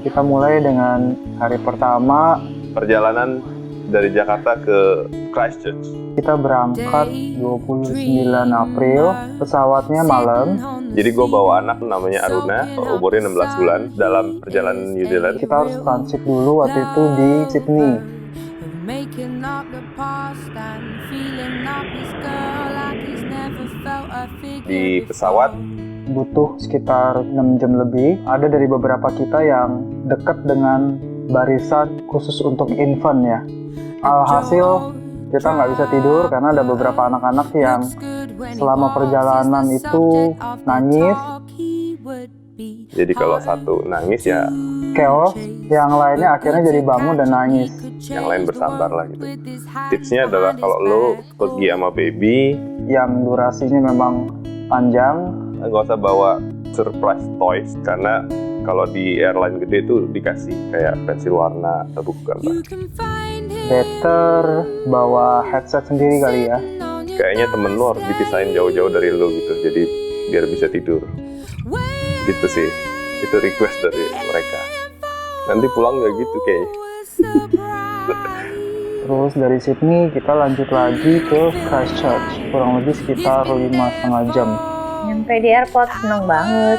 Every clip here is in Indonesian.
Kita mulai dengan hari pertama. Perjalanan dari Jakarta ke Christchurch. Kita berangkat 29 April, pesawatnya malam. Jadi gue bawa anak namanya Aruna, umurnya 16 bulan, dalam perjalanan New Zealand. Kita harus transit dulu waktu itu di Sydney. Di pesawat Butuh sekitar 6 jam lebih. Ada dari beberapa kita yang dekat dengan barisan khusus untuk infant ya. Alhasil kita nggak bisa tidur karena ada beberapa anak-anak yang selama perjalanan itu nangis. Jadi kalau satu nangis ya Chaos, yang lainnya akhirnya jadi bangun dan nangis. yang lain bersabar lah gitu. Tipsnya adalah kalau lo pergi sama baby, Yang durasinya memang panjang, nggak usah bawa surprise toys karena kalau di airline gede tuh dikasih kayak pensil warna atau buku gambar. better bawa headset sendiri kali ya. Kayaknya temen lo harus dipisahin jauh-jauh dari lo gitu, jadi biar bisa tidur. Gitu sih, itu request dari mereka. Nanti pulang nggak gitu kayaknya. Terus dari Sydney kita lanjut lagi ke Christchurch, kurang lebih sekitar 5,5 jam. Nyampe di airport seneng banget.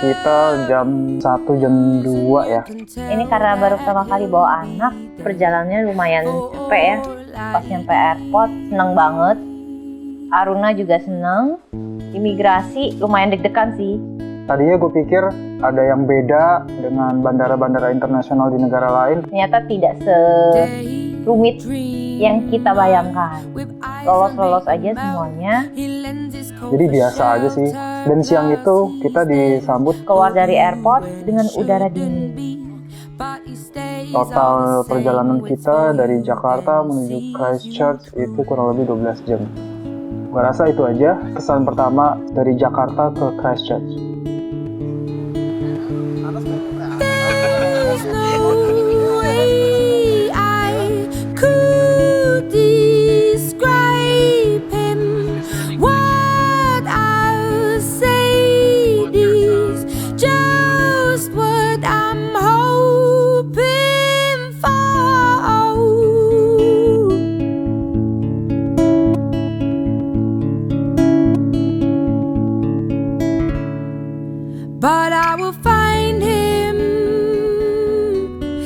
Kita jam 1, jam 2 ya. Ini karena baru pertama kali bawa anak, perjalanannya lumayan capek ya. Pas nyampe airport seneng banget. Aruna juga seneng. Imigrasi lumayan deg-degan sih. Tadinya gue pikir ada yang beda dengan bandara-bandara internasional di negara lain. Ternyata tidak serumit yang kita bayangkan. Lolos-lolos aja semuanya. Jadi biasa aja sih. Dan siang itu kita disambut. Keluar dari airport dengan udara dingin. Total perjalanan kita dari Jakarta menuju Christchurch itu kurang lebih 12 jam. Gue rasa itu aja kesan pertama dari Jakarta ke Christchurch. But I will find him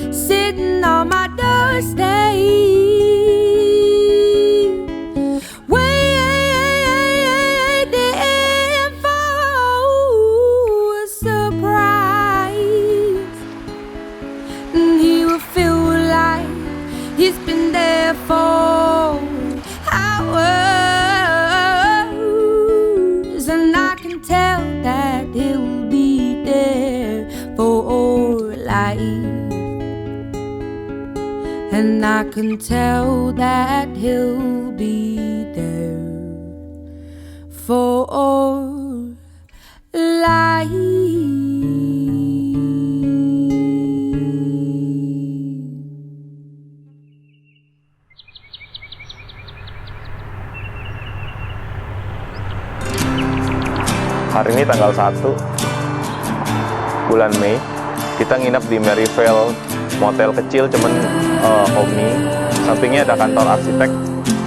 sitting on my doorstep, waiting for a surprise. And he will feel like he's been there for hours, and I can tell that he'll for life, and I can tell that he'll be there for life. Hari ini tanggal 1 bulan Mei, kita nginep di Maryvale, motel kecil cuman homey. Sampingnya ada kantor arsitek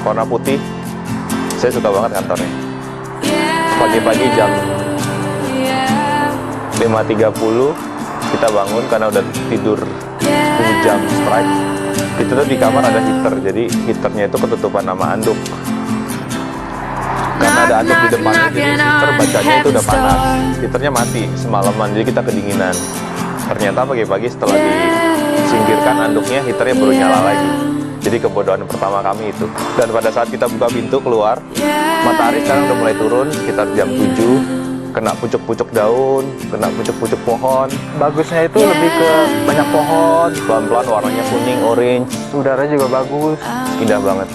warna putih. Saya suka banget kantornya. Pagi-pagi jam 5.30 kita bangun karena udah tidur 7 jam straight. Itu tuh di kamar ada heater, jadi heaternya itu ketutupan sama anduk. Karena ada anduk di depannya, jadi heater bacanya itu udah panas. Heaternya mati semalaman, jadi kita kedinginan. Ternyata pagi-pagi setelah disingkirkan anduknya, heaternya baru nyala lagi. Jadi kebodohan pertama kami itu. Dan pada saat kita buka pintu keluar, matahari sekarang udah mulai turun sekitar jam 7. Kena pucuk-pucuk daun, kena pucuk-pucuk pohon. Bagusnya itu lebih ke banyak pohon, Pelan-pelan warnanya kuning, orange. udara juga bagus. Indah banget.